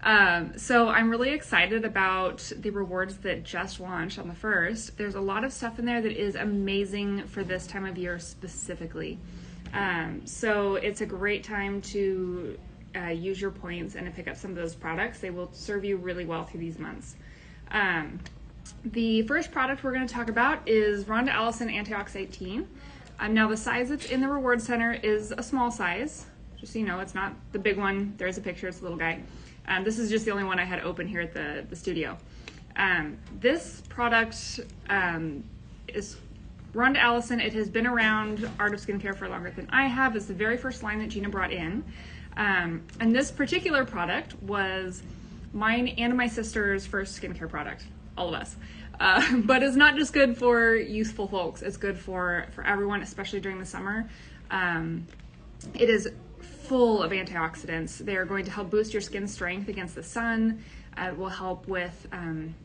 So I'm really excited about the rewards that just launched on the 1st. There's a lot of stuff in there that is amazing for this time of year specifically. So it's a great time to use your points and to pick up some of those products. They will serve you really well through these months. The first product we're going to talk about is Rhonda Allison Antiox 18. Now the size that's in the reward center is a small size. Just so you know, it's not the big one. There's a picture, it's a little guy. This is just the only one I had open here at the studio. This product is Rhonda Allison. It has been around Art of Skincare for longer than I have. It's the very first line that Gina brought in. And this particular product was mine and my sister's first skincare product, all of us. But it's not just good for youthful folks. It's good for everyone, especially during the summer. It is full of antioxidants. They are going to help boost your skin strength against the sun. It will help with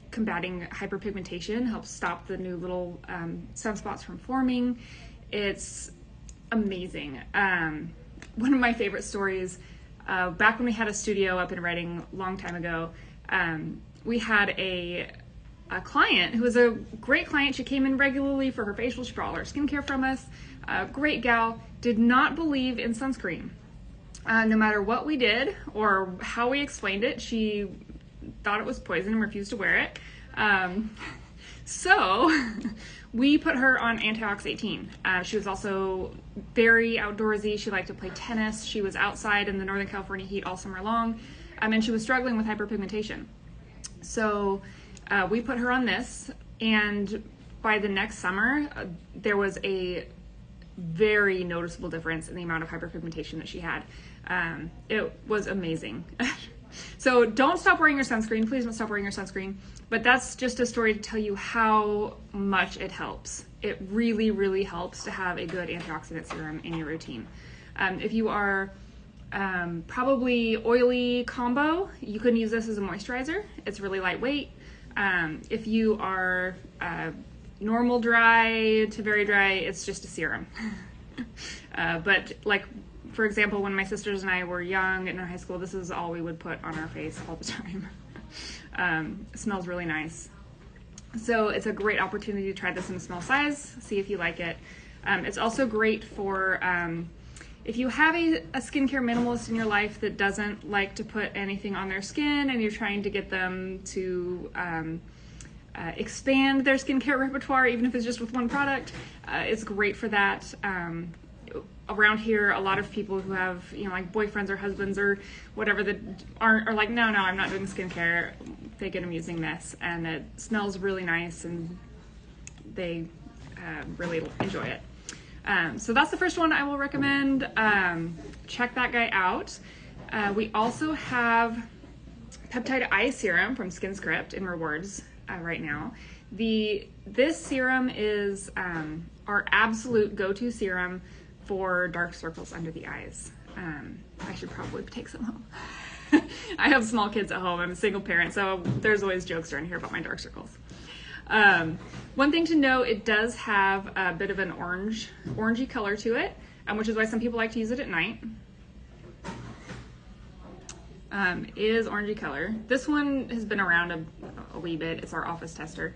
combating hyperpigmentation, help stop the new little sunspots from forming. It's amazing. One of my favorite stories, back when we had a studio up in Reading a long time ago, we had a client who was a great client. She came in regularly for her facial. She brought all her skincare from us. Great gal, did not believe in sunscreen. No matter what we did or how we explained it, she thought it was poison and refused to wear it. So we put her on Antiox 18. She was also very outdoorsy. She liked to play tennis. She was outside in the Northern California heat all summer long, and she was struggling with hyperpigmentation. So we put her on this, and by the next summer, there was a very noticeable difference in the amount of hyperpigmentation that she had. It was amazing. So don't stop wearing your sunscreen. Please don't stop wearing your sunscreen. But that's just a story to tell you how much it helps. It really, really helps to have a good antioxidant serum in your routine. If you are probably oily combo, you can use this as a moisturizer. It's really lightweight. If you are normal dry to very dry, it's just a serum. But like, for example, when my sisters and I were young and in high school, this is all we would put on our face all the time. It smells really nice. So it's a great opportunity to try this in a small size, see if you like it. It's also great for if you have a skincare minimalist in your life that doesn't like to put anything on their skin and you're trying to get them to expand their skincare repertoire, even if it's just with one product. It's great for that. Around here, a lot of people who have, like boyfriends or husbands or whatever that are like, no, I'm not doing skincare. They get them using this, and it smells really nice, and they really enjoy it. So that's the first one I will recommend. Check that guy out. We also have peptide eye serum from SkinScript in rewards right now. This serum is our absolute go-to serum for dark circles under the eyes. I should probably take some home. I have small kids at home. I'm a single parent, so there's always jokes around here about my dark circles. One thing to know, it does have a bit of an orangey color to it, which is why some people like to use it at night. It is orangey color. This one has been around a wee bit. It's our office tester.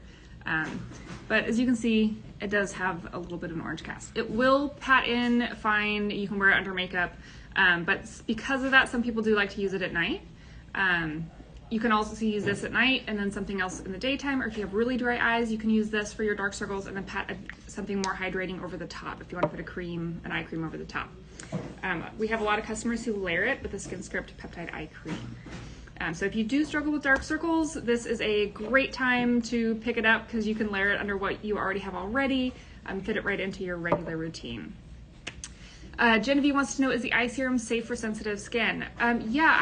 But as you can see, it does have a little bit of an orange cast. It will pat in fine. You can wear it under makeup. But because of that, some people do like to use it at night. You can also use this at night and then something else in the daytime, or if you have really dry eyes, you can use this for your dark circles and then pat something more hydrating over the top if you want to put an eye cream over the top. We have a lot of customers who layer it with the SkinScript Peptide Eye Cream. So if you do struggle with dark circles, this is a great time to pick it up because you can layer it under what you already have already, fit it right into your regular routine. Genevieve wants to know, is the eye serum safe for sensitive skin? Yeah,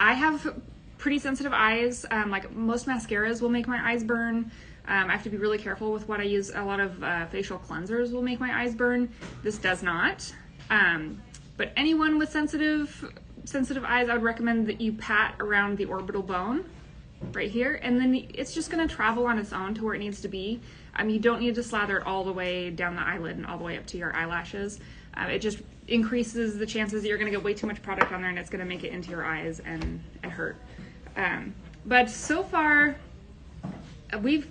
I have pretty sensitive eyes. Like most mascaras will make my eyes burn. I have to be really careful with what I use. A lot of facial cleansers will make my eyes burn. This does not. But anyone with sensitive eyes, I would recommend that you pat around the orbital bone right here, and then it's just going to travel on its own to where it needs to be. You don't need to slather it all the way down the eyelid and all the way up to your eyelashes. increases the chances that you're going to get way too much product on there and it's going to make it into your eyes and hurt. But so far, we've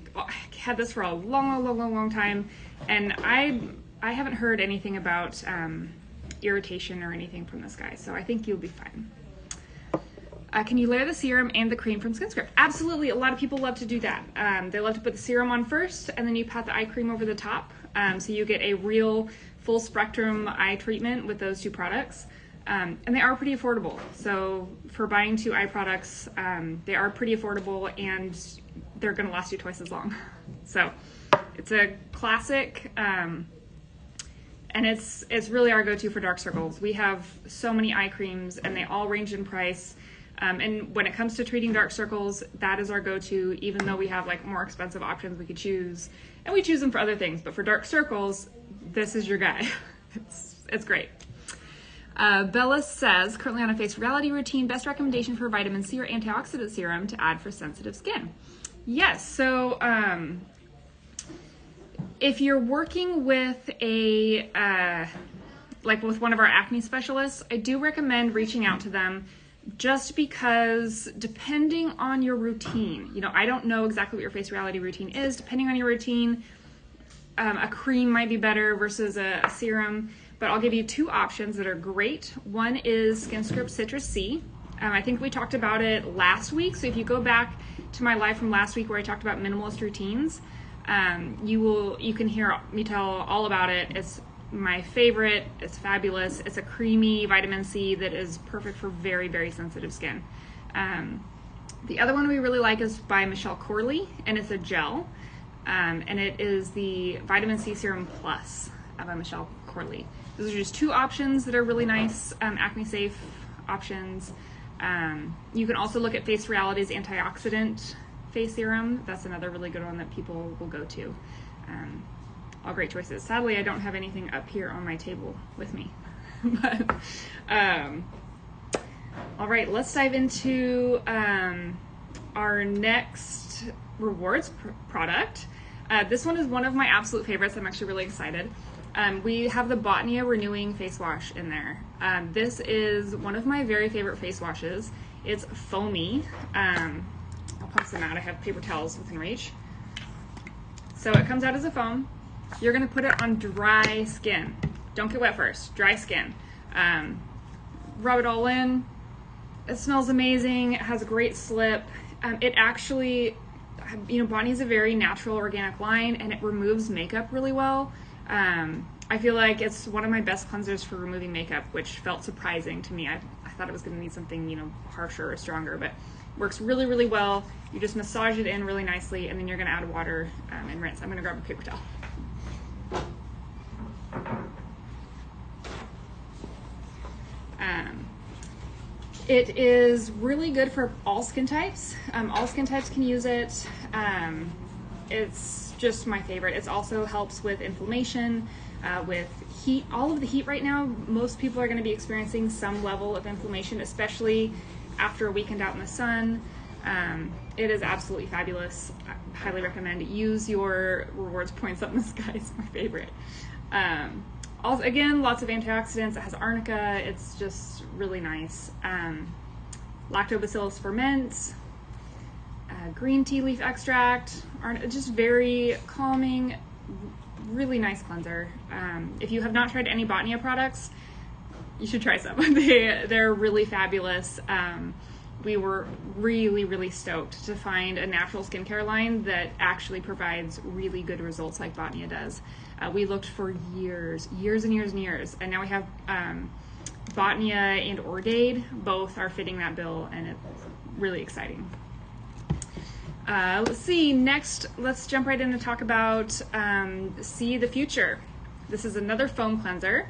had this for a long time, and I haven't heard anything about irritation or anything from this guy, so I think you'll be fine. Can you layer the serum and the cream from SkinScript? Absolutely. A lot of people love to do that. They love to put the serum on first, and then you pat the eye cream over the top, so you get a real full spectrum eye treatment with those two products. And they are pretty affordable. So for buying 2 eye products, they are pretty affordable, and they're going to last you twice as long. So it's a classic, and it's really our go-to for dark circles. We have so many eye creams, and they all range in price. And when it comes to treating dark circles, that is our go-to, even though we have like more expensive options we could choose, and we choose them for other things. But for dark circles, this is your guy. It's great. Bella says, currently on a face reality routine, best recommendation for vitamin C or antioxidant serum to add for sensitive skin. Yes, so if you're working with like with one of our acne specialists, I do recommend reaching out to them, just because depending on your routine, I don't know exactly what your face reality routine is. Depending on your routine, a cream might be better versus a serum, but I'll give you 2 options that are great. One is SkinScript Citrus C. I think we talked about it last week, so if you go back to my live from last week where I talked about minimalist routines, you can hear me tell all about it. It's my favorite. It's fabulous. It's a creamy vitamin C that is perfect for very, very sensitive skin. The other one we really like is by Michelle Corley, and it's a gel, and it is the Vitamin C Serum Plus by Michelle Corley. Those are just 2 options that are really nice, acne safe options. You can also look at Face Reality's antioxidant face serum. That's another really good one that people will go to. All great choices. Sadly, I don't have anything up here on my table with me. But, all right, let's dive into our next rewards product. This one is one of my absolute favorites. I'm actually really excited. We have the Botnia Renewing Face Wash in there. This is one of my very favorite face washes. It's foamy. I'll pass them out. I have paper towels within reach. So it comes out as a foam. You're going to put it on dry skin. Don't get wet first. Dry skin. Rub it all in. It smells amazing. It has a great slip. It actually, Botnia is a very natural organic line, and it removes makeup really well. I feel like it's one of my best cleansers for removing makeup, which felt surprising to me. I thought it was going to need something, harsher or stronger, but works really, really well. You just massage it in really nicely, and then you're going to add water and rinse. I'm going to grab a paper towel. It is really good for all skin types. All skin types can use it. It's just my favorite. It also helps with inflammation, with heat. All of the heat right now, most people are going to be experiencing some level of inflammation, especially after a weekend out in the sun. It is absolutely fabulous. I highly recommend it. Use your rewards points up. This guy is my favorite. Also, again, lots of antioxidants. It has arnica. It's just really nice. Lactobacillus ferment, green tea leaf extract, just very calming, really nice cleanser. If you have not tried any Botnia products, you should try some. They're really fabulous. We were really, really stoked to find a natural skincare line that actually provides really good results like Botnia does. We looked for years and years, and now we have Botnia and Ordaid. Both are fitting that bill, and it's really exciting. Let's see, next, let's jump right in and talk about See the Future. This is another foam cleanser.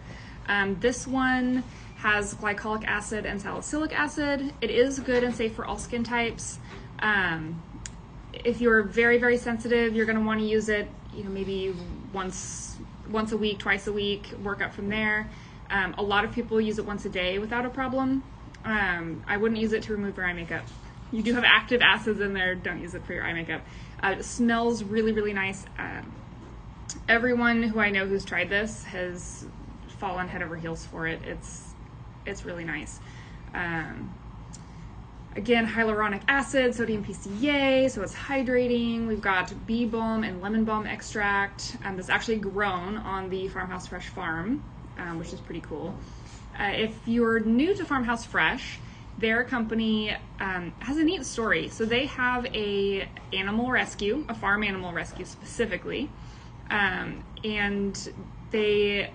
This one has glycolic acid and salicylic acid. It is good and safe for all skin types. If you're very, very sensitive, you're gonna wanna use it, maybe once a week, twice a week, work up from there. A lot of people use it once a day without a problem. I wouldn't use it to remove your eye makeup. You do have active acids in there, don't use it for your eye makeup. It smells really, really nice. Everyone who I know who's tried this has fallen head over heels for it. It's really nice. Again, hyaluronic acid, sodium PCA, so it's hydrating. We've got bee balm and lemon balm extract that's actually grown on the Farmhouse Fresh farm, which is pretty cool. If you're new to Farmhouse Fresh, their company has a neat story. So they have a farm animal rescue specifically, and they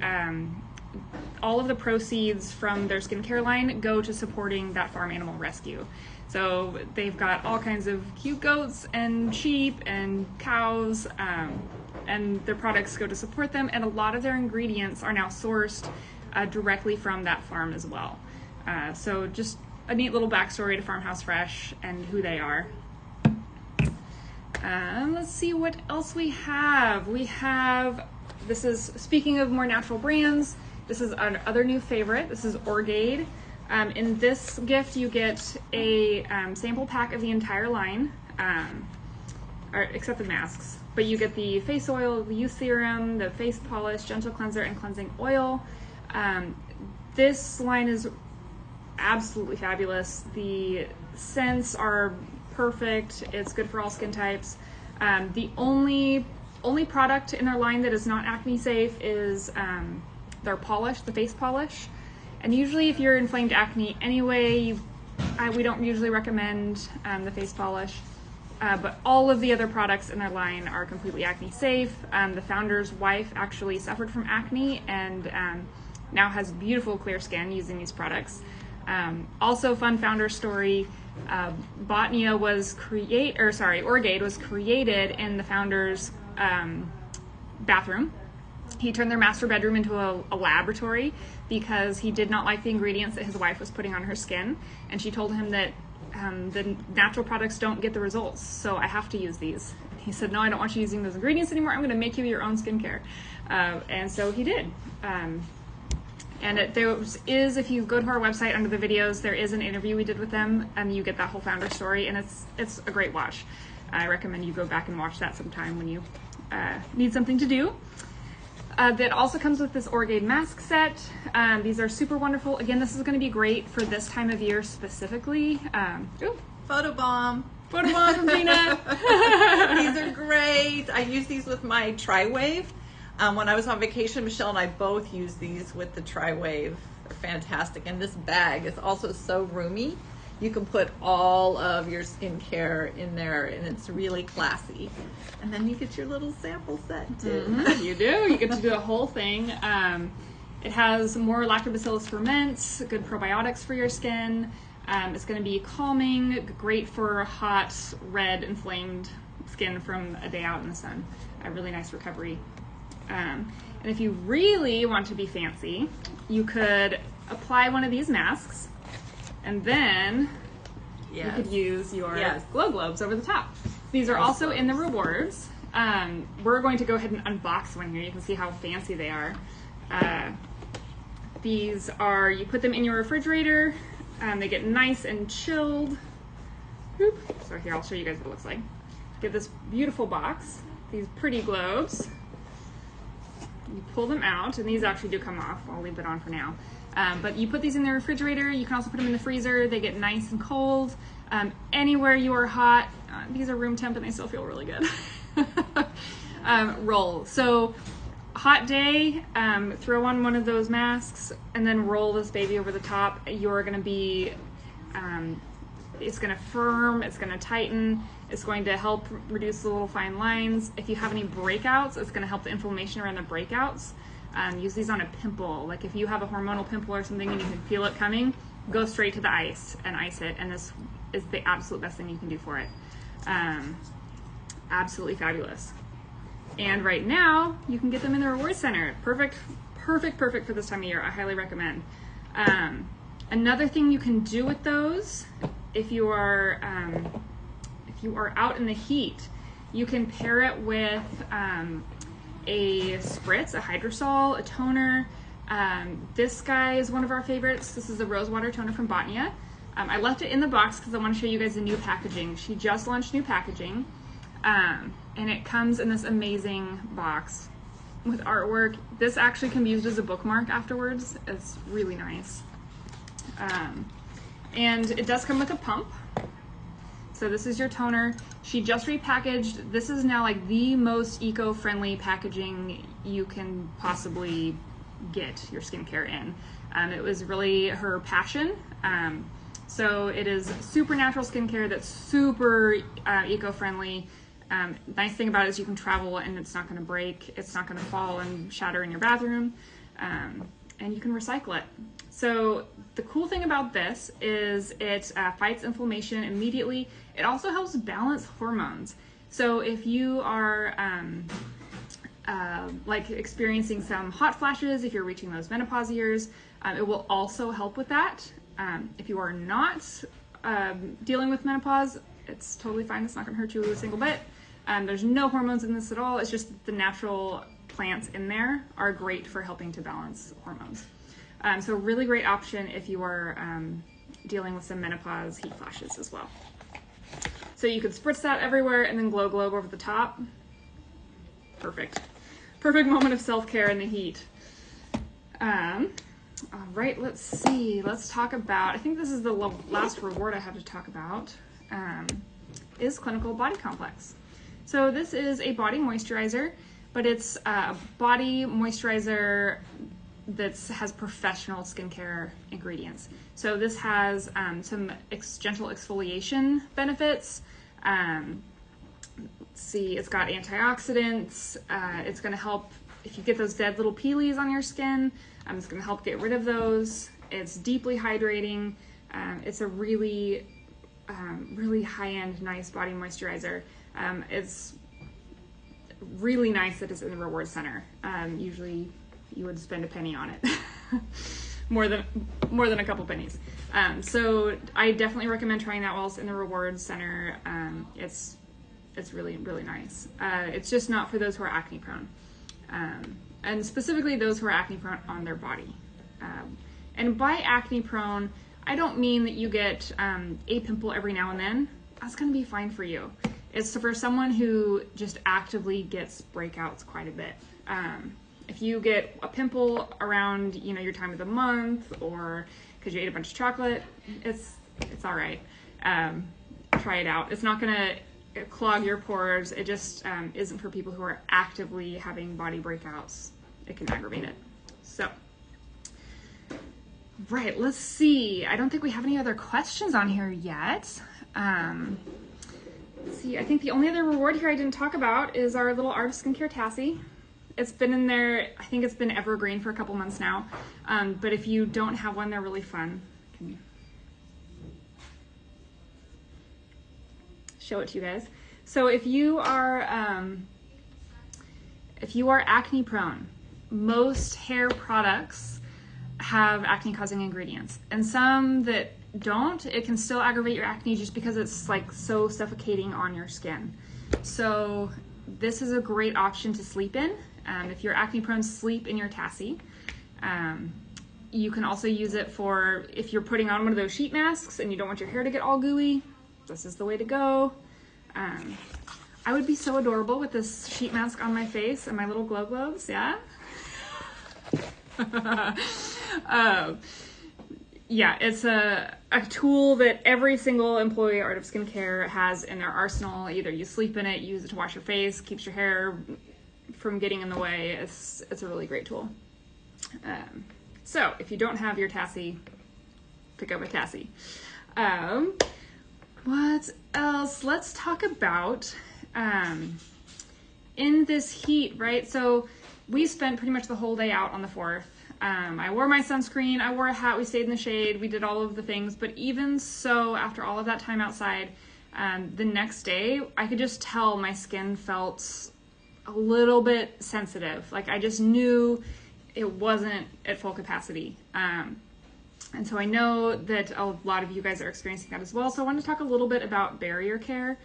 all of the proceeds from their skincare line go to supporting that farm animal rescue. So they've got all kinds of cute goats and sheep and cows, and their products go to support them, and a lot of their ingredients are now sourced directly from that farm as well. So just a neat little backstory to Farmhouse Fresh and who they are. Let's see what else we have. This is, speaking of more natural brands, this is our other new favorite. This is Orgade. In this gift, you get a sample pack of the entire line, except the masks. But you get the face oil, the youth serum, the face polish, gentle cleanser, and cleansing oil. This line is absolutely fabulous. The scents are perfect. It's good for all skin types. The only product in their line that is not acne safe is their polish, the face polish. And usually if you're inflamed acne anyway, we don't usually recommend the face polish. But all of the other products in their line are completely acne safe. The founder's wife actually suffered from acne and now has beautiful clear skin using these products. Also, fun founder story, Orgade was created in the founder's bathroom. He turned their master bedroom into a laboratory because he did not like the ingredients that his wife was putting on her skin, and she told him that the natural products don't get the results, so I have to use these. He said, no, I don't want you using those ingredients anymore. I'm going to make you your own skincare. And so he did. And if you go to our website under the videos, there is an interview we did with them, and you get that whole founder story, and it's a great watch. I recommend you go back and watch that sometime when you need something to do. That also comes with this Orgade mask set. These are super wonderful. Again, this is going to be great for this time of year specifically. Photobomb from Gina. These are great. I use these with my Tri-Wave. When I was on vacation, Michelle and I both used these with the Tri-Wave. They're fantastic. And this bag is also so roomy. You can put all of your skincare in there, and it's really classy. And then you get your little sample set too. Mm-hmm. You do. You get to do the whole thing. It has more lactobacillus ferments, good probiotics for your skin. It's going to be calming, great for hot, red, inflamed skin from a day out in the sun. A really nice recovery. And if you really want to be fancy, you could apply one of these masks, and then you could use your glow globes over the top. These are also in the rewards. We're going to go ahead and unbox one here. You can see how fancy they are. These are, you put them in your refrigerator. They get nice and chilled. Oop. So here, I'll show you guys what it looks like. Get this beautiful box, these pretty globes. You pull them out, and these actually do come off. I'll leave it on for now. But you put these in the refrigerator. You can also put them in the freezer. They get nice and cold. Anywhere you are hot, these are room temp and they still feel really good. Roll. So hot day, throw on one of those masks and then roll this baby over the top. You're going to be, it's going to firm, it's going to tighten. It's going to help reduce the little fine lines. If you have any breakouts, it's going to help the inflammation around the breakouts. Use these on a pimple. Like if you have a hormonal pimple or something and you can feel it coming, go straight to the ice and ice it. And this is the absolute best thing you can do for it. Absolutely fabulous. And right now, you can get them in the Reward Center. Perfect for this time of year. I highly recommend. Another thing you can do with those, if you are out in the heat, you can pair it with a spritz, a hydrosol, a toner. This guy is one of our favorites. This is a rosewater toner from Botnia. I left it in the box because I want to show you guys the new packaging. She just launched new packaging, and it comes in this amazing box. with artwork. This actually can be used as a bookmark afterwards. It's really nice. And it does come with a pump. So this is your toner. She just repackaged. This is now like the most eco-friendly packaging you can possibly get your skincare in. It was really her passion. So it is super natural skincare that's super eco-friendly. Nice thing about it is you can travel and it's not going to break. It's not going to fall and shatter in your bathroom. And you can recycle it. So the cool thing about this is it fights inflammation immediately. It also helps balance hormones. So if you are like experiencing some hot flashes, if you're reaching those menopause years, it will also help with that. If you are not dealing with menopause, it's totally fine. It's not going to hurt you a single bit. There's no hormones in this at all. It's just the natural plants in there are great for helping to balance hormones. So really great option if you are dealing with some menopause heat flashes as well. So you could spritz that everywhere and then glow globe over the top. Perfect. Perfect moment of self-care in the heat. All right, let's see. Let's talk about, I think this is the last reward I have to talk about, is Clinical Body Complex. So this is a body moisturizer, but it's a body moisturizer that has professional skincare ingredients. So this has some gentle exfoliation benefits. Let's see, it's got antioxidants. It's going to help if you get those dead little peelies on your skin. It's going to help get rid of those. It's deeply hydrating. It's a really, really high-end, nice body moisturizer. It's really nice that it's in the reward center. Usually you would spend a penny on it. more than a couple pennies. So I definitely recommend trying that while it's in the rewards center. It's really, really nice. It's just not for those who are acne prone. And specifically those who are acne prone on their body. And by acne prone, I don't mean that you get a pimple every now and then. That's going to be fine for you. It's for someone who just actively gets breakouts quite a bit. If you get a pimple around, your time of the month, or because you ate a bunch of chocolate, it's all right. Try it out. It's not going to clog your pores. It just isn't for people who are actively having body breakouts. It can aggravate it. So, right, let's see. I don't think we have any other questions on here yet. Let's see, I think the only other reward here I didn't talk about is our little Art of Skincare Tassie. It's been in there, I think it's been evergreen for a couple months now. But if you don't have one, they're really fun. Can you show it to you guys? So if you are acne prone, most hair products have acne causing ingredients, and some that don't, it can still aggravate your acne just because it's like so suffocating on your skin. So this is a great option to sleep in. If you're acne prone, sleep in your Tassie. You can also use it for if you're putting on one of those sheet masks and you don't want your hair to get all gooey. This is the way to go. I would be so adorable with this sheet mask on my face and my little glow globes, yeah? Yeah, it's a tool that every single employee at Art of Skincare has in their arsenal. Either you sleep in it, use it to wash your face, keeps your hair from getting in the way. It's a really great tool. So if you don't have your Tassie, pick up a Tassie. What else? Let's talk about in this heat, right? So we spent pretty much the whole day out on the 4th. I wore my sunscreen, I wore a hat, we stayed in the shade, we did all of the things, but even so, after all of that time outside, the next day, I could just tell my skin felt a little bit sensitive. Like I just knew it wasn't at full capacity. And so I know that a lot of you guys are experiencing that as well. So I wanted to talk a little bit about barrier care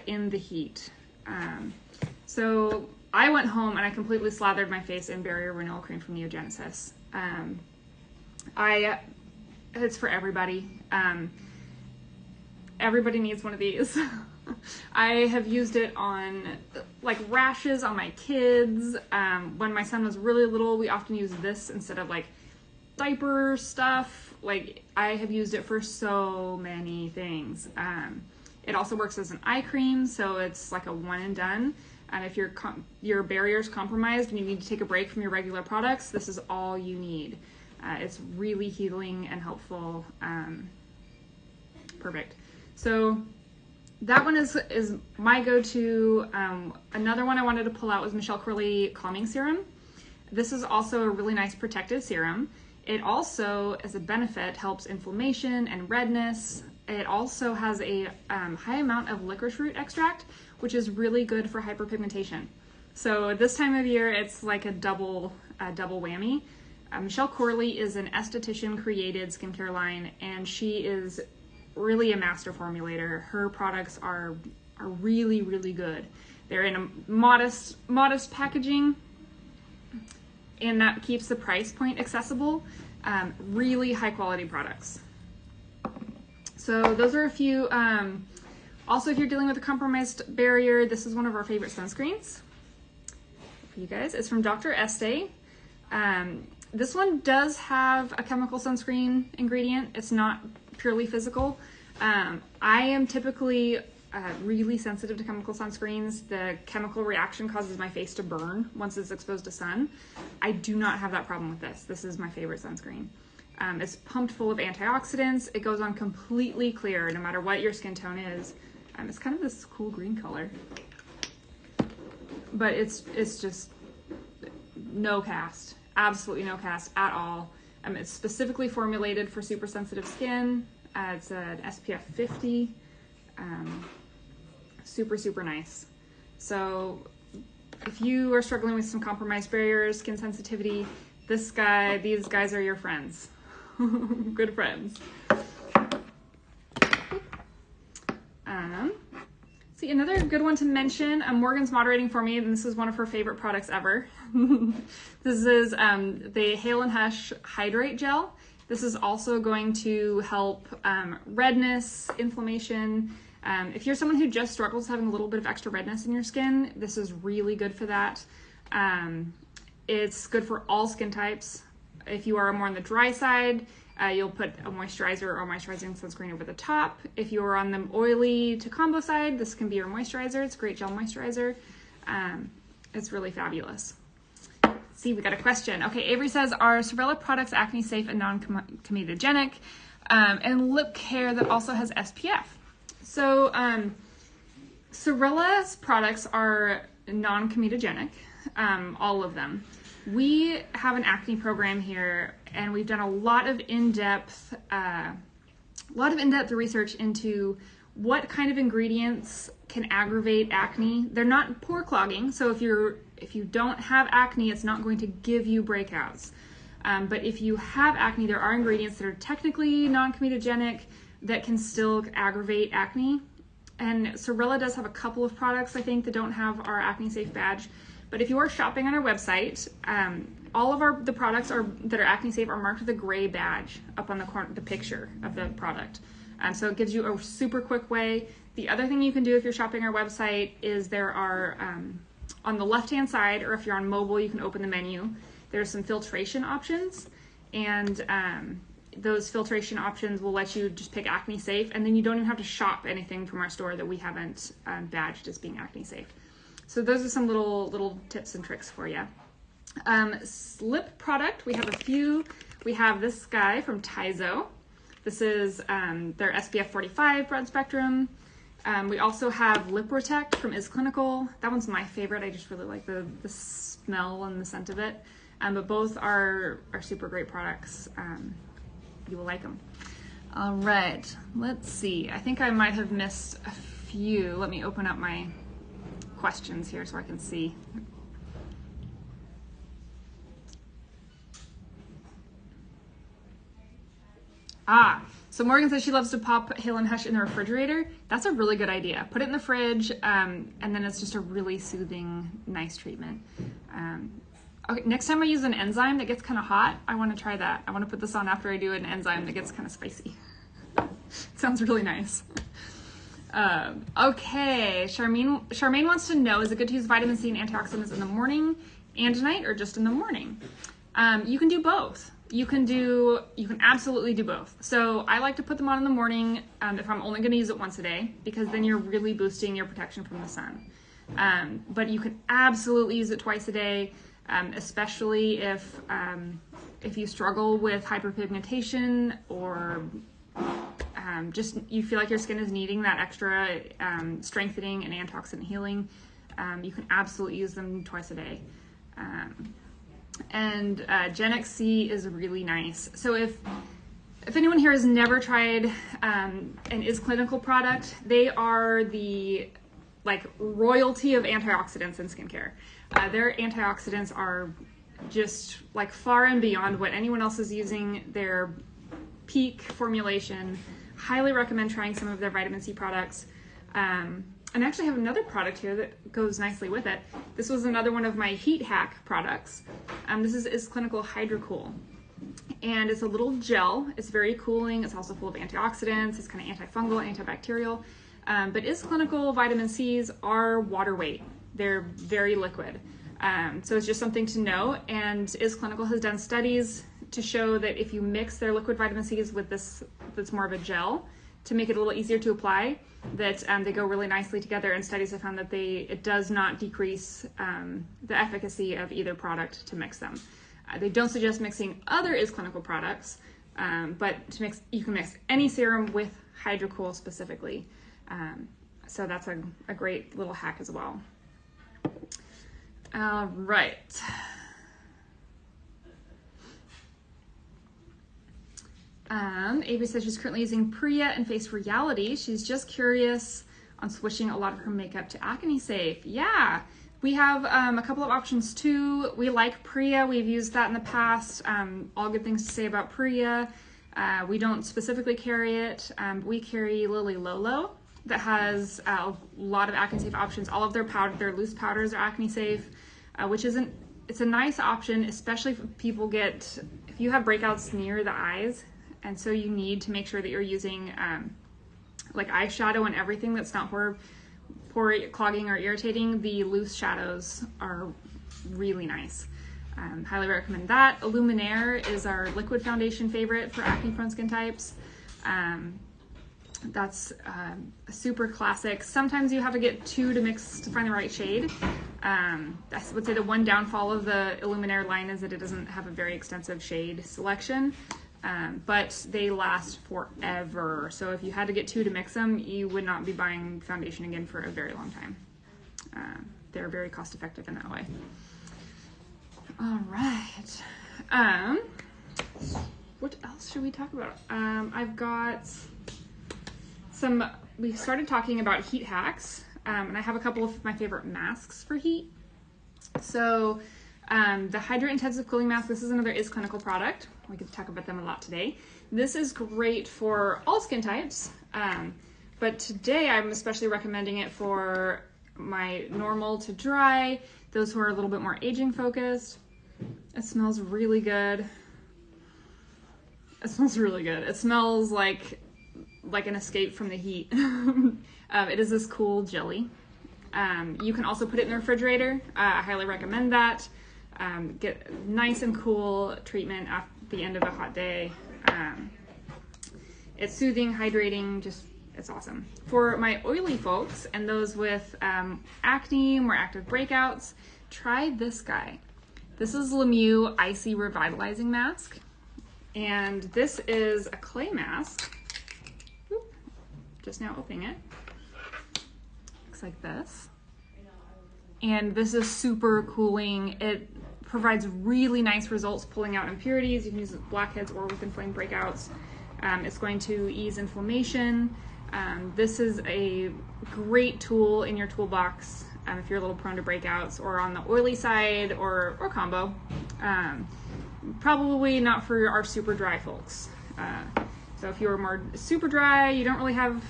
in the heat. So I went home and I completely slathered my face in Barrier Renewal Cream from Neogenesis. It's for everybody. Everybody needs one of these. I have used it on like rashes on my kids. When my son was really little, we often used this instead of like diaper stuff. Like I have used it for so many things. It also works as an eye cream, so it's like a one and done. And if your barrier's compromised and you need to take a break from your regular products, this is all you need. It's really healing and helpful. Perfect. So that one is my go-to. Another one I wanted to pull out was Michelle Corley Calming Serum. This is also a really nice protective serum. It also, as a benefit, helps inflammation and redness. It also has a high amount of licorice root extract, which is really good for hyperpigmentation. So this time of year, it's like a double whammy. Michelle Corley is an esthetician-created skincare line, and she is really a master formulator. Her products are really, really good. They're in a modest packaging, and that keeps the price point accessible. Really high-quality products. So those are a few. Also, if you're dealing with a compromised barrier, this is one of our favorite sunscreens for you guys. It's from Dr. Estee. This one does have a chemical sunscreen ingredient. It's not purely physical. I am typically really sensitive to chemical sunscreens. The chemical reaction causes my face to burn once it's exposed to sun. I do not have that problem with this. This is my favorite sunscreen. It's pumped full of antioxidants. It goes on completely clear no matter what your skin tone is. It's kind of this cool green color, but it's just no cast, absolutely no cast at all. It's specifically formulated for super sensitive skin. It's an SPF 50, super nice. So if you are struggling with some compromised barriers, skin sensitivity, these guys are your friends. Good friends. See, another good one to mention, Morgan's moderating for me, and this is one of her favorite products ever. This is the Hale & Hush Hydrate Gel. This is also going to help redness, inflammation. If you're someone who just struggles having a little bit of extra redness in your skin, this is really good for that. It's good for all skin types. If you are more on the dry side, you'll put a moisturizer or moisturizing sunscreen over the top. If you're on the oily to combo side, this can be your moisturizer. It's a great gel moisturizer. It's really fabulous. See, we got a question. Okay, Avery says, are Sorella products acne safe and non-comedogenic? And lip care that also has SPF. So Sorella's products are non-comedogenic, all of them. We have an acne program here, and we've done a lot of in-depth research into what kind of ingredients can aggravate acne. They're not pore clogging, so if you don't have acne, it's not going to give you breakouts. But if you have acne, there are ingredients that are technically non-comedogenic that can still aggravate acne. And Sorella does have a couple of products, I think, that don't have our acne safe badge. But if you are shopping on our website, all of the products that are acne safe are marked with a gray badge up on the picture of the product. So it gives you a super quick way. The other thing you can do if you're shopping our website is there are, on the left-hand side, or if you're on mobile, you can open the menu. There's some filtration options, and those filtration options will let you just pick acne safe, and then you don't even have to shop anything from our store that we haven't badged as being acne safe. So those are some little tips and tricks for you. Lip product, we have a few. We have this guy from Tizo. This is their SPF 45 broad spectrum. We also have Lip Protect from Is Clinical. That one's my favorite. I just really like the smell and the scent of it. But both are super great products. You will like them. All right, let's see. I think I might have missed a few. Let me open up my questions here so I can see. So Morgan says she loves to pop Hale & Hush in the refrigerator. That's a really good idea. Put it in the fridge, and then it's just a really soothing, nice treatment. Okay, next time I use an enzyme that gets kind of hot, I want to try that. I want to put this on after I do an enzyme that gets kind of spicy. Sounds really nice. Okay, Charmaine wants to know, is it good to use vitamin C and antioxidants in the morning and night, or just in the morning? You can do both. You can absolutely do both. So I like to put them on in the morning if I'm only going to use it once a day, because then you're really boosting your protection from the sun. But you can absolutely use it twice a day, especially if you struggle with hyperpigmentation, or just you feel like your skin is needing that extra strengthening and antioxidant healing. You can absolutely use them twice a day. And Gen XC is really nice. So if anyone here has never tried an Is Clinical product, they are the royalty of antioxidants in skincare. Their antioxidants are just far and beyond what anyone else is using. Their peak formulation. Highly recommend trying some of their vitamin C products. And I actually have another product here that goes nicely with it. This was another one of my heat hack products. This is Clinical Hydrocool. And it's a little gel. It's very cooling. It's also full of antioxidants. It's kind of antifungal, antibacterial. But Is Clinical vitamin Cs are water weight. They're very liquid. So it's just something to know. And Is Clinical has done studies to show that if you mix their liquid vitamin Cs with this that's more of a gel, to make it a little easier to apply, that they go really nicely together, and studies have found that it does not decrease the efficacy of either product to mix them. They don't suggest mixing other Is Clinical products, but you can mix any serum with Hydrocool specifically. So that's a great little hack as well. All right. Ava says she's currently using Priya and Face Reality. She's just curious on switching a lot of her makeup to Acne Safe. Yeah, we have a couple of options too. We like Priya. We've used that in the past. All good things to say about Priya. We don't specifically carry it. We carry Lily Lolo that has a lot of Acne Safe options. All of their loose powders are Acne Safe, it's a nice option, especially if you have breakouts near the eyes. And so you need to make sure that you're using eyeshadow and everything that's not pore clogging or irritating. The loose shadows are really nice. Highly recommend that. Illuminaire is our liquid foundation favorite for acne prone skin types. That's super classic. Sometimes you have to get two to mix to find the right shade. I would say the one downfall of the Illuminaire line is that it doesn't have a very extensive shade selection. But they last forever. So if you had to get two to mix them, you would not be buying foundation again for a very long time. They're very cost effective in that way. All right. What else should we talk about? I've got we started talking about heat hacks, and I have a couple of my favorite masks for heat. So the Hydra Intensive Cooling Mask, this is another Is Clinical product. We could talk about them a lot today. This is great for all skin types, but today I'm especially recommending it for my normal to dry, those who are a little bit more aging focused. It smells really good. It smells really good. It smells like an escape from the heat. It is this cool jelly. You can also put it in the refrigerator. I highly recommend that. Get nice and cool treatment at the end of a hot day. It's soothing, hydrating, it's awesome. For my oily folks and those with acne, more active breakouts, try this guy. This is Lemieux Icy Revitalizing Mask. And this is a clay mask. Oop, just now opening it. Looks like this. And this is super cooling. It provides really nice results pulling out impurities. You can use it with blackheads or with inflamed breakouts. It's going to ease inflammation. This is a great tool in your toolbox if you're a little prone to breakouts or on the oily side or combo. Probably not for our super dry folks. So if you're more super dry, you don't really have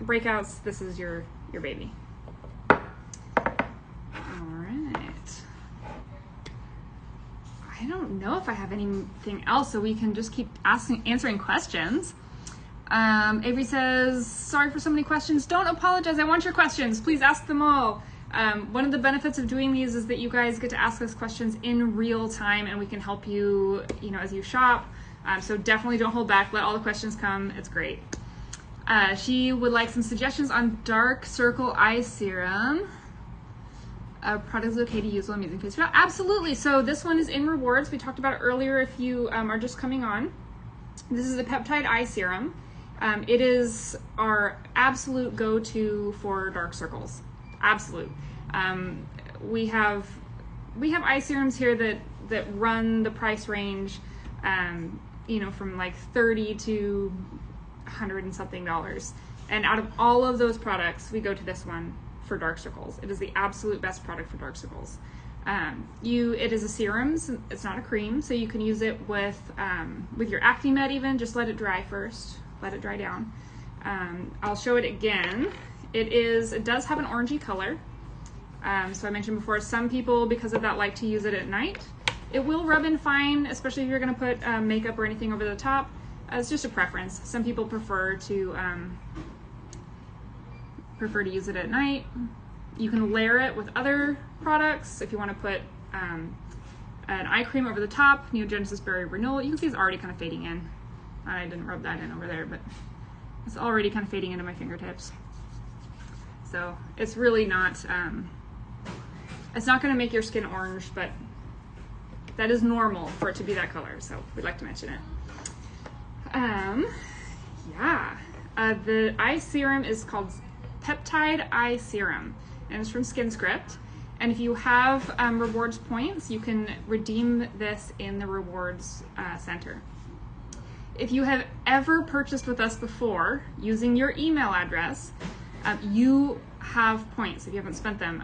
breakouts, this is your baby. I don't know if I have anything else, so we can just keep answering questions. Avery says, sorry for so many questions. Don't apologize. I want your questions. Please ask them all. One of the benefits of doing these is that you guys get to ask us questions in real time, and we can help you, as you shop. So definitely don't hold back. Let all the questions come. It's great. She would like some suggestions on dark circle eye serum. Product is okay to use while I'm using face cream. Absolutely. So this one is in rewards. We talked about it earlier if you are just coming on. This is a peptide eye serum. It is our absolute go-to for dark circles. Absolute. We have eye serums here that run the price range, from like $30 to $100 and something. And out of all of those products, we go to this one for dark circles. It is the absolute best product for dark circles. It is a serum, it's not a cream, so you can use it with your acne med even. Just let it dry first. Let it dry down. I'll show it again. It does have an orangey color. So I mentioned before, some people, because of that, like to use it at night. It will rub in fine, especially if you're going to put makeup or anything over the top. It's just a preference. Some people prefer to use it at night. You can layer it with other products if you want to put an eye cream over the top. Neogenesis Berry Renewal. You can see it's already kind of fading in. I didn't rub that in over there, but it's already kind of fading into my fingertips. So it's really not, it's not going to make your skin orange, but that is normal for it to be that color. So we'd like to mention it. The eye serum is called Peptide Eye Serum, and it's from SkinScript. And if you have rewards points, you can redeem this in the rewards center. If you have ever purchased with us before using your email address, you have points if you haven't spent them.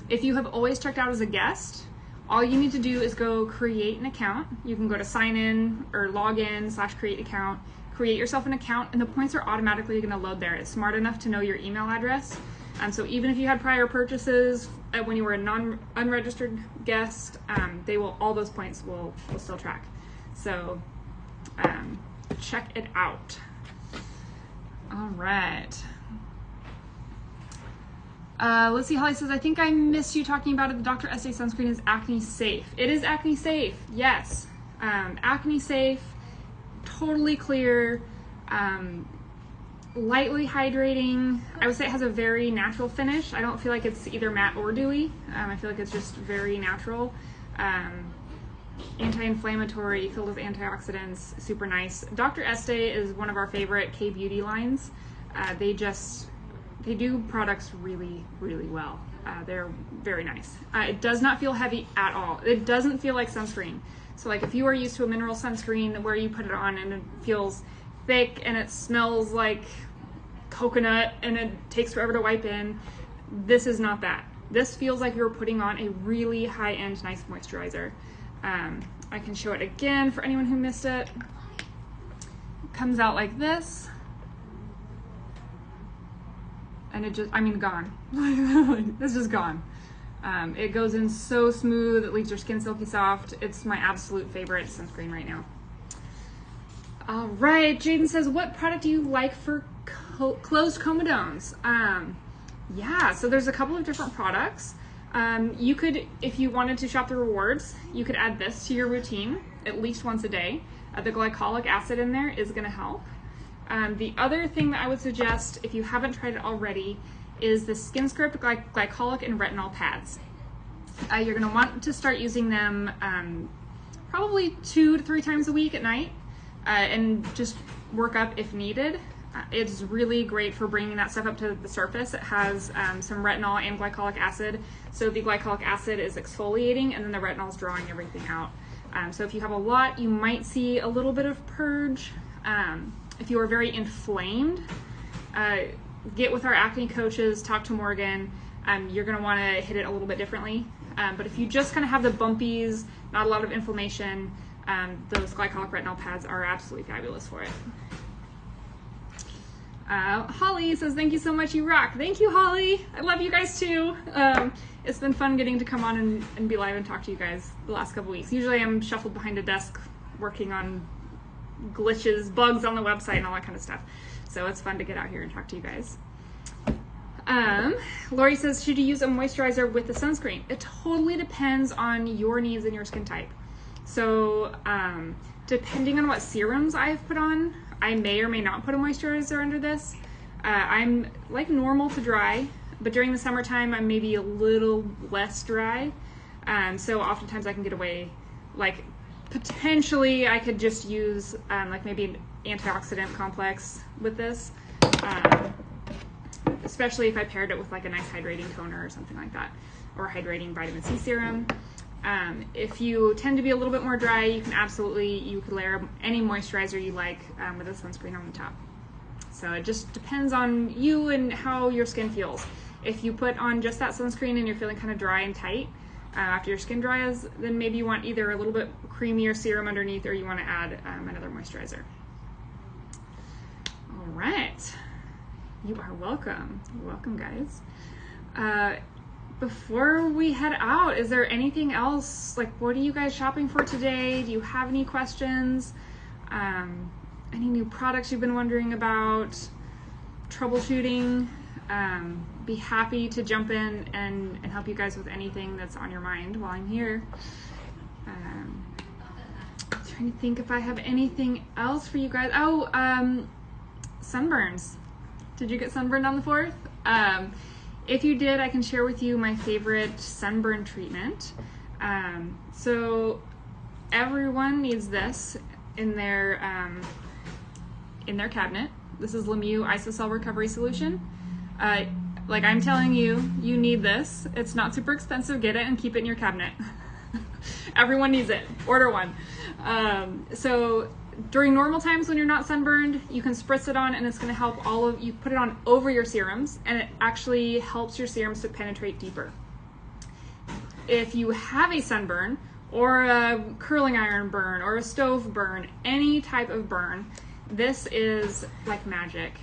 If you have always checked out as a guest, all you need to do is go create an account. You can go to sign in or log in / create account, create yourself an account, and the points are automatically going to load there. It's smart enough to know your email address. So even if you had prior purchases when you were a unregistered guest, all those points will still track. So check it out. All right. Let's see. Holly says, I think I missed you talking about it. The Dr. Estee sunscreen is acne safe. It is acne safe. Yes. Acne safe, totally clear, lightly hydrating. I would say it has a very natural finish. I don't feel like it's either matte or dewy. I feel like it's just very natural. Anti-inflammatory, filled with antioxidants, super nice. Dr. Estee is one of our favorite K-beauty lines. They do products really, really well. They're very nice. It does not feel heavy at all. It doesn't feel like sunscreen. So like if you are used to a mineral sunscreen where you put it on and it feels thick and it smells like coconut and it takes forever to wipe in, this is not that. This feels like you're putting on a really high-end, nice moisturizer. I can show it again for anyone who missed it. It comes out like this. And gone. It's just gone. It goes in so smooth, it leaves your skin silky soft. It's my absolute favorite sunscreen right now. All right, Jaden says, what product do you like for closed comedones? So there's a couple of different products. You could, if you wanted to shop the rewards, you could add this to your routine at least once a day. The glycolic acid in there is gonna help. The other thing that I would suggest, if you haven't tried it already, is the SkinScript glycolic and retinol pads. You're going to want to start using them probably 2 to 3 times a week at night, and just work up if needed. It's really great for bringing that stuff up to the surface. It has some retinol and glycolic acid, so the glycolic acid is exfoliating, and then the retinol is drawing everything out. So if you have a lot, you might see a little bit of purge. If you are very inflamed, get with our acne coaches, talk to Morgan. You're going to want to hit it a little bit differently. But if you just kind of have the bumpies, not a lot of inflammation, those glycolic retinol pads are absolutely fabulous for it. Holly says, thank you so much, you rock. Thank you, Holly. I love you guys too. It's been fun getting to come on and be live and talk to you guys the last couple weeks. Usually I'm shuffled behind a desk working on glitches, bugs on the website and all that kind of stuff. So it's fun to get out here and talk to you guys. Lori says, should you use a moisturizer with the sunscreen? It totally depends on your needs and your skin type. So depending on what serums I've put on, I may or may not put a moisturizer under this. I'm like normal to dry, but during the summertime, I'm maybe a little less dry. So oftentimes I can get away, like potentially I could just use like maybe an antioxidant complex with this. Especially if I paired it with like a nice hydrating toner or something like that, or hydrating vitamin C serum. If you tend to be a little bit more dry, you could layer any moisturizer you like with a sunscreen on the top. So it just depends on you and how your skin feels. If you put on just that sunscreen and you're feeling kind of dry and tight after your skin dries, then maybe you want either a little bit creamier serum underneath, or you want to add another moisturizer. All right. You are welcome. You're welcome, guys. Before we head out, is there anything else? Like, what are you guys shopping for today? Do you have any questions? Any new products you've been wondering about? Troubleshooting? Be happy to jump in and help you guys with anything that's on your mind while I'm here. Trying to think if I have anything else for you guys. Oh, sunburns. Did you get sunburned on the 4th? If you did, I can share with you my favorite sunburn treatment. So everyone needs this in their cabinet. This is Lemieux Isocell Recovery Solution. Like I'm telling you, you need this. It's not super expensive. Get it and keep it in your cabinet. Everyone needs it. Order one. So during normal times when you're not sunburned, you can spritz it on and it's going to help you put it on over your serums, and it actually helps your serums to penetrate deeper. If you have a sunburn or a curling iron burn or a stove burn, any type of burn, this is like magic.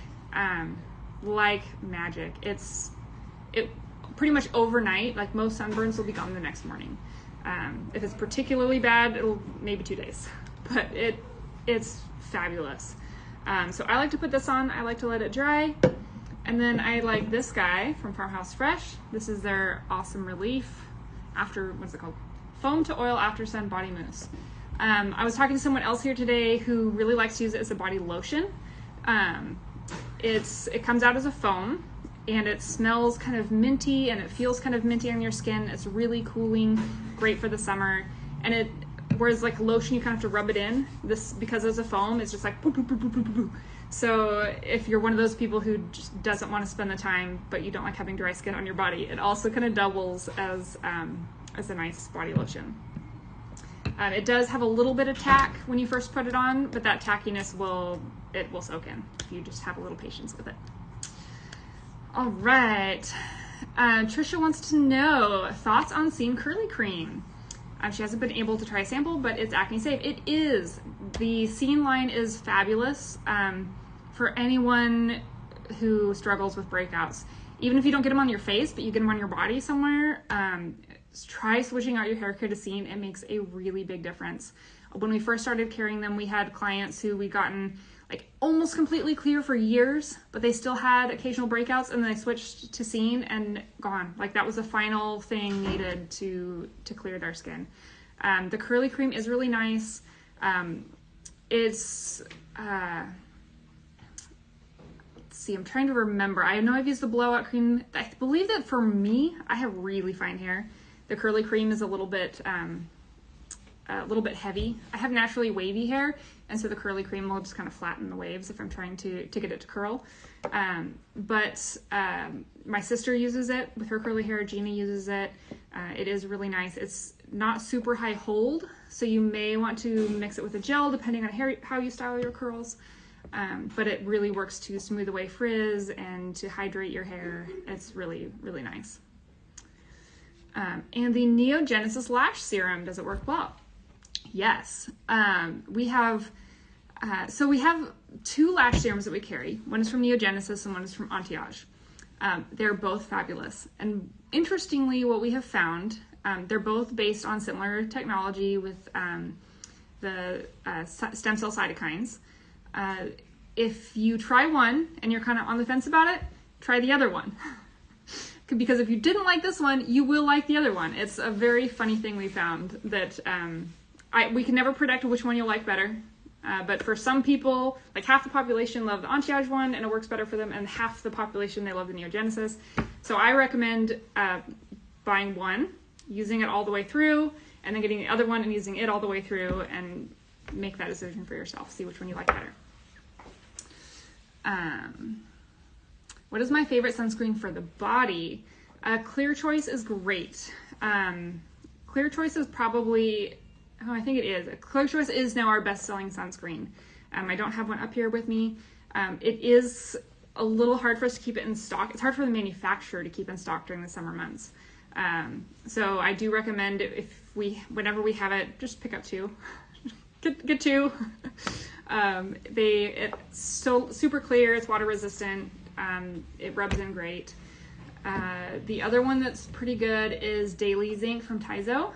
It pretty much overnight, like most sunburns will be gone the next morning. If it's particularly bad, it'll maybe 2 days, but it's fabulous. So I like to put this on. I like to let it dry. And then I like this guy from Farmhouse Fresh. This is their Awesome Relief what's it called? Foam to Oil After Sun Body Mousse. I was talking to someone else here today who really likes to use it as a body lotion. It comes out as a foam, and it smells kind of minty, and it feels kind of minty on your skin. It's really cooling, great for the summer. And whereas like lotion, you kind of have to rub it in. This, because it's a foam, it's just like boop, boop, boop, boop, boop, boop. So if you're one of those people who just doesn't want to spend the time, but you don't like having dry skin on your body, it also kind of doubles as a nice body lotion. It does have a little bit of tack when you first put it on, but that tackiness will soak in if you just have a little patience with it. All right. Trisha wants to know thoughts on Scene Curly Cream. She hasn't been able to try a sample, but it's acne safe. It is. The Scene line is fabulous for anyone who struggles with breakouts. Even if you don't get them on your face, but you get them on your body somewhere, try switching out your hair care to Scene. It makes a really big difference. When we first started carrying them, we had clients who we'd gotten like almost completely clear for years, but they still had occasional breakouts, and then they switched to Scene and gone. Like that was the final thing needed to clear their skin. The curly cream is really nice. Let's see, I'm trying to remember. I know I've used the blowout cream. I believe that for me, I have really fine hair. The curly cream is a little bit heavy. I have naturally wavy hair, and so the curly cream will just kind of flatten the waves if I'm trying to get it to curl. But my sister uses it with her curly hair. Gina uses it. It is really nice. It's not super high hold, so you may want to mix it with a gel depending on how you style your curls. But it really works to smooth away frizz and to hydrate your hair. It's really, really nice. And the Neogenesis Lash Serum, does it work well? Yes. We have 2 lash serums that we carry. One is from Neogenesis and one is from Anti-Age. They're both fabulous. And interestingly, what we have found, they're both based on similar technology with the stem cell cytokines. If you try one and you're kind of on the fence about it, try the other one. Because if you didn't like this one, you will like the other one. It's a very funny thing we found that we can never predict which one you'll like better. But for some people, like half the population love the anti-age one and it works better for them, and half the population, they love the Neogenesis. So I recommend buying one, using it all the way through, and then getting the other one and using it all the way through, and make that decision for yourself. See which one you like better. What is my favorite sunscreen for the body? Clear Choice is great. Clear Choice is probably, I think it is. Clear Choice is now our best-selling sunscreen. I don't have one up here with me. It is a little hard for us to keep it in stock. It's hard for the manufacturer to keep in stock during the summer months. So I do recommend whenever we have it, just pick up two. get two. It's so super clear. It's water resistant. It rubs in great. The other one that's pretty good is Daily Zinc from Taizo.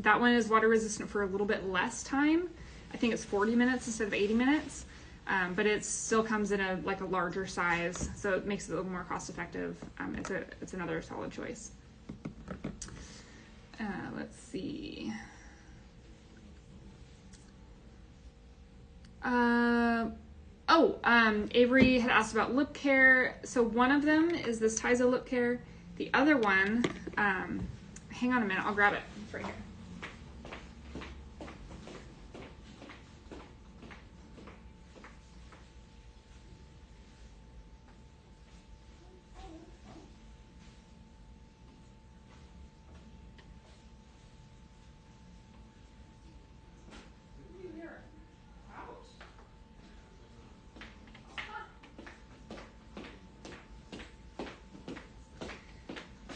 That one is water resistant for a little bit less time. I think it's 40 minutes instead of 80 minutes. But it still comes in a larger size, so it makes it a little more cost effective. It's another solid choice. Let's see. Avery had asked about lip care. So one of them is this Taizo lip care. The other one, hang on a minute, I'll grab it. It's right here.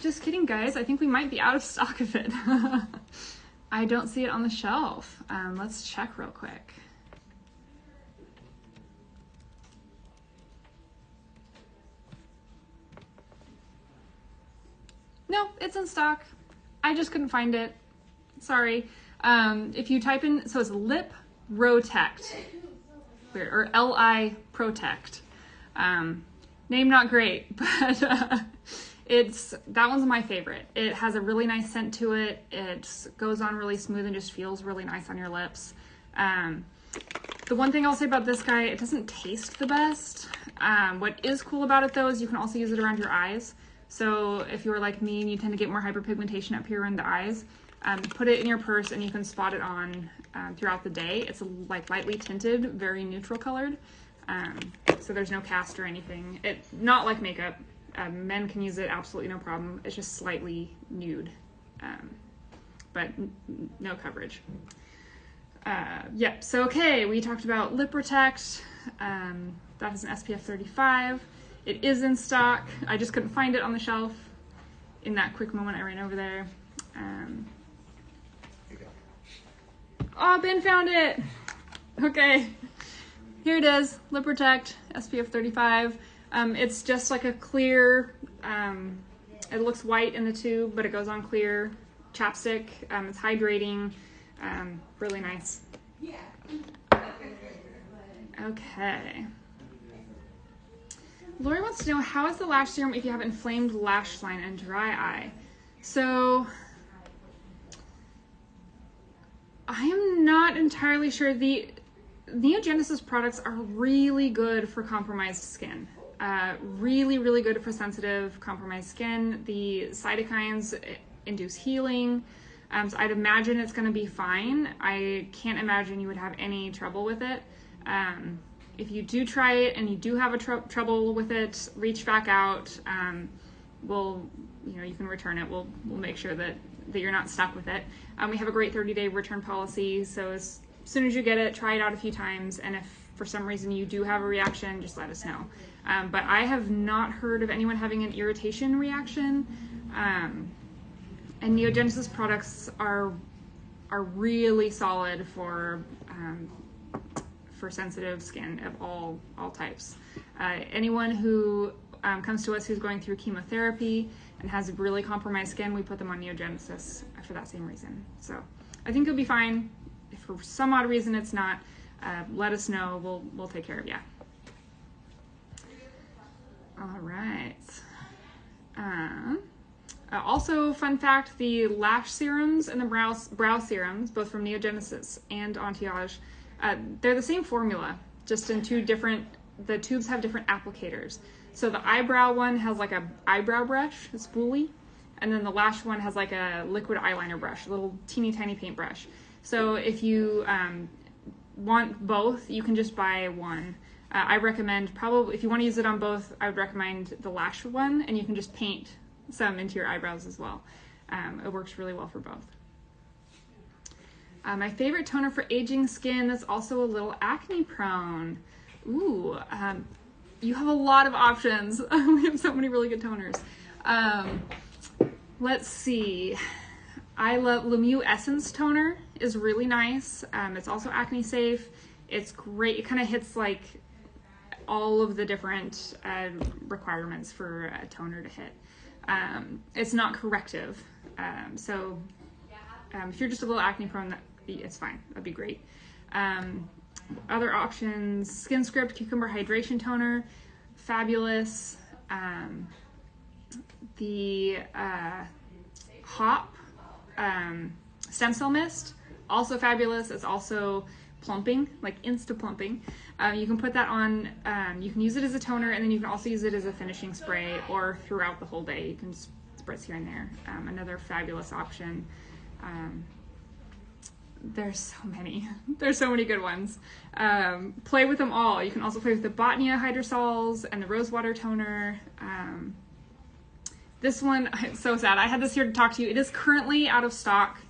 Just kidding, guys. I think we might be out of stock of it. I don't see it on the shelf. Let's check real quick. No, it's in stock. I just couldn't find it. Sorry. If you type in, so it's Lip Rotect, or L-I Protect. Name not great, but that one's my favorite. It has a really nice scent to it. It goes on really smooth and just feels really nice on your lips. The one thing I'll say about this guy, it doesn't taste the best. What is cool about it though is you can also use it around your eyes. So if you're like me and you tend to get more hyperpigmentation up here in the eyes, put it in your purse and you can spot it on throughout the day. It's like lightly tinted, very neutral colored. So there's no cast or anything. It's not like makeup. Men can use it, absolutely no problem. It's just slightly nude, but no coverage. Yep, so okay, we talked about Lip Protect. That is an SPF 35. It is in stock. I just couldn't find it on the shelf. In that quick moment, I ran over there. Oh, Ben found it! Okay, here it is, Lip Protect, SPF 35. It's just like a clear, it looks white in the tube, but it goes on clear chapstick. It's hydrating, really nice. Okay. Lori wants to know, how is the lash serum if you have inflamed lash line and dry eye? So, I am not entirely sure. The Neogenesis products are really good for compromised skin. Really, really good for sensitive, compromised skin. The cytokines induce healing. So I'd imagine it's going to be fine. I can't imagine you would have any trouble with it. If you do try it and you do have trouble with it, reach back out. You can return it. We'll make sure that you're not stuck with it. We have a great 30-day return policy. So as soon as you get it, try it out a few times. And if for some reason you do have a reaction, just let us know. But I have not heard of anyone having an irritation reaction. And Neogenesis products are really solid for sensitive skin of all types. Anyone who comes to us who's going through chemotherapy and has really compromised skin, we put them on Neogenesis for that same reason. So I think you'll be fine. if for some odd reason it's not, let us know. We'll take care of you. All right. Also, fun fact, the lash serums and the brow serums, both from Neogenesis and Anti-Age, they're the same formula, just in two different, the tubes have different applicators. So the eyebrow one has like a eyebrow brush, a spoolie, and then the lash one has like a liquid eyeliner brush, a little teeny tiny paintbrush. So if you want both, you can just buy one. I recommend probably, if you want to use it on both, I would recommend the lash one, and you can just paint some into your eyebrows as well. It works really well for both. My favorite toner for aging skin that's also a little acne prone. Ooh, you have a lot of options. We have so many really good toners. Let's see. I love Lemieux Essence Toner is really nice. It's also acne safe. It's great. It kind of hits like all of the different requirements for a toner to hit. It's not corrective. So if you're just a little acne prone, it's fine. That'd be great. Other options, Skin Script Cucumber Hydration Toner, fabulous. The Hop Stem Cell Mist, also fabulous. It's also plumping, like insta plumping. You can put that on, you can use it as a toner, and then you can also use it as a finishing spray or throughout the whole day. You can just spritz here and there. Another fabulous option. There's so many. There's so many good ones. Play with them all. You can also play with the Botnia Hydrosols and the Rosewater Toner. This one, it's so sad. I had this here to talk to you. It is currently out of stock,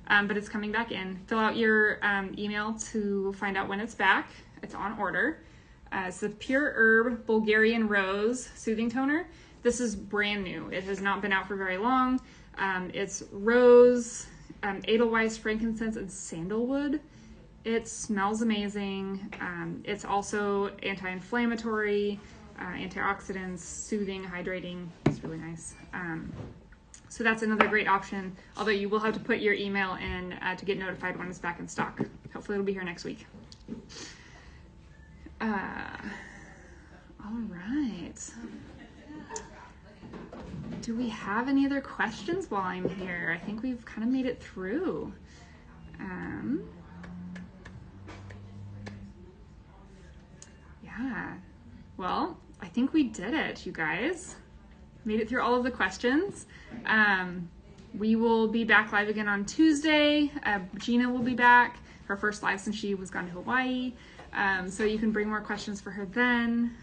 but it's coming back in. Fill out your email to find out when it's back. It's on order. It's the Pure Herb Bulgarian Rose Soothing Toner. This is brand new. It has not been out for very long. It's rose, Edelweiss, frankincense, and sandalwood. It smells amazing. It's also anti-inflammatory, antioxidants, soothing, hydrating. It's really nice. So that's another great option, although you will have to put your email in to get notified when it's back in stock. Hopefully it'll be here next week. All right. Do we have any other questions while I'm here? I think we've kind of made it through. Yeah. Well, I think we did it, you guys. Made it through all of the questions. We will be back live again on Tuesday. Gina will be back, her first live since she was gone to Hawaii. So you can bring more questions for her then.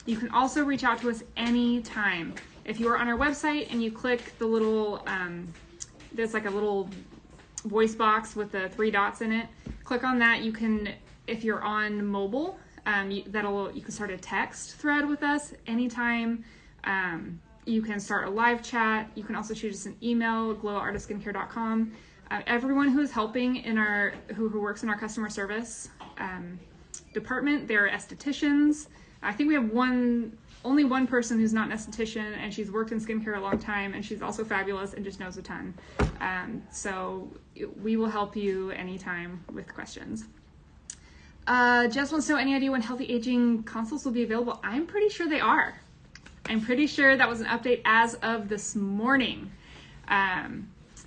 You can also reach out to us anytime. If you are on our website and you click the little, there's like a little voice box with the 3 dots in it. Click on that. You can, if you're on mobile, you can start a text thread with us anytime. You can start a live chat. You can also shoot us an email, glowartistskincare.com. Everyone who is helping in who works in our customer service department, they're estheticians. I think we have only one person who's not an esthetician, and she's worked in skincare a long time, and she's also fabulous and just knows a ton. So we will help you anytime with questions. Jess wants to know, any idea when healthy aging consults will be available? I'm pretty sure they are. I'm pretty sure that was an update as of this morning.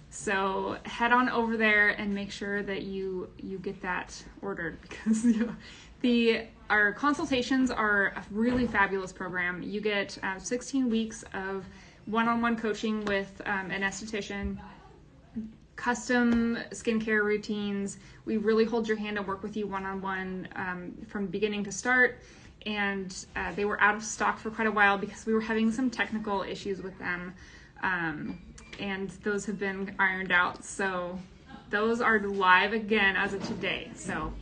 So head on over there and make sure that you get that ordered, because our consultations are a really fabulous program. You get 16 weeks of one-on-one coaching with an esthetician, custom skincare routines. We really hold your hand and work with you one-on-one from beginning to start. And they were out of stock for quite a while because we were having some technical issues with them. And those have been ironed out. So those are live again as of today. So,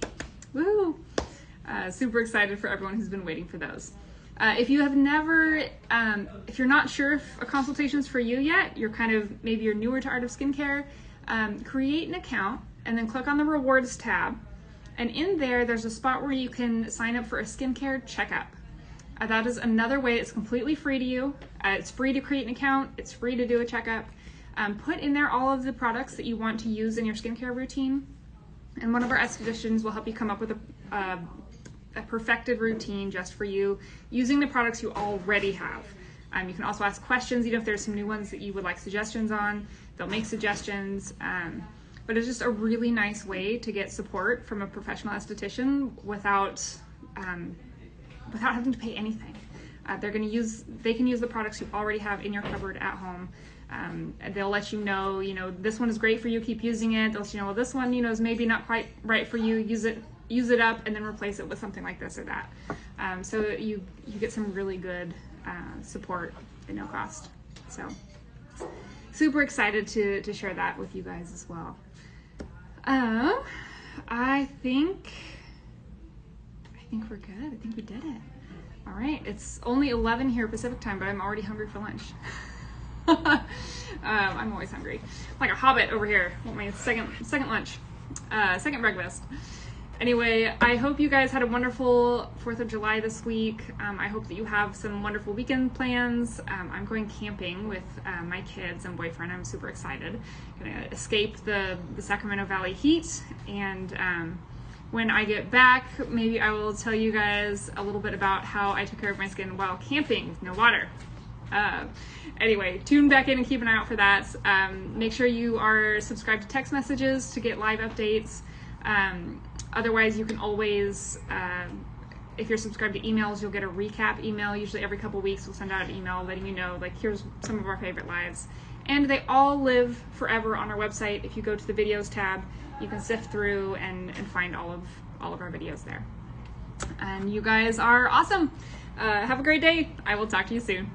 woo! Super excited for everyone who's been waiting for those. If you have never, if you're not sure if a consultation is for you yet, maybe you're newer to Art of Skincare, create an account and then click on the rewards tab. And in there's a spot where you can sign up for a skincare checkup. That is another way. It's completely free to you. It's free to create an account. It's free to do a checkup. Put in there all of the products that you want to use in your skincare routine. And one of our estheticians will help you come up with a perfected routine just for you using the products you already have. You can also ask questions, if there's some new ones that you would like suggestions on. They'll make suggestions. But it's just a really nice way to get support from a professional esthetician without having to pay anything. They can use the products you already have in your cupboard at home. And they'll let you know, this one is great for you, keep using it. They'll let you know, well, this one, is maybe not quite right for you. Use it up and then replace it with something like this or that. So that you get some really good support at no cost. So super excited to share that with you guys as well. I think we're good. I think we did it. All right, it's only 11 here Pacific time, but I'm already hungry for lunch. I'm always hungry. I'm like a hobbit over here. I want my second lunch, second breakfast. Anyway, I hope you guys had a wonderful 4th of July this week. I hope that you have some wonderful weekend plans. I'm going camping with my kids and boyfriend. I'm super excited. Gonna escape the Sacramento Valley heat, and when I get back, maybe I will tell you guys a little bit about how I took care of my skin while camping with no water. Anyway, tune back in and keep an eye out for that. Make sure you are subscribed to text messages to get live updates. Otherwise, you can always, if you're subscribed to emails, you'll get a recap email. Usually every couple weeks, we'll send out an email letting you know, here's some of our favorite lives. And they all live forever on our website. If you go to the videos tab, you can sift through and find all of our videos there. And you guys are awesome. Have a great day. I will talk to you soon.